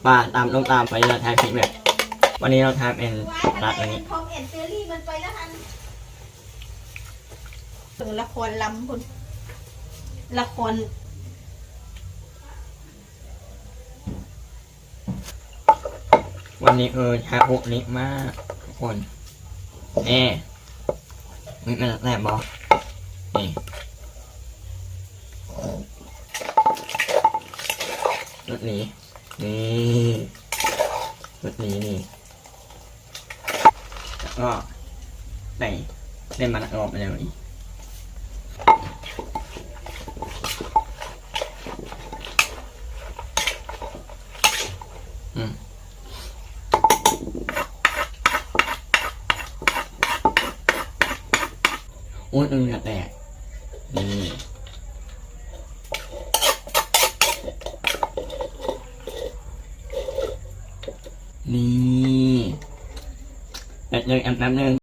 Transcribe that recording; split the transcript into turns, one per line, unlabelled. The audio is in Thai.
ว่าตามลงตามไปเราถ่ายคลิปแบบวันนี้เราถ่ายเป็นรัดอย่างนี้
ถึงละครล้ำคุณละคร
วันนี้ชาอุนิมากทุกคนนี่มันแสบบอกนี่รถนี้นี่รถนี้นี่แล้วก็ใส่เส้นมันออกไปเลยนี่โอ้ยเหงื่อแตกนี่นี่แป๊บนึง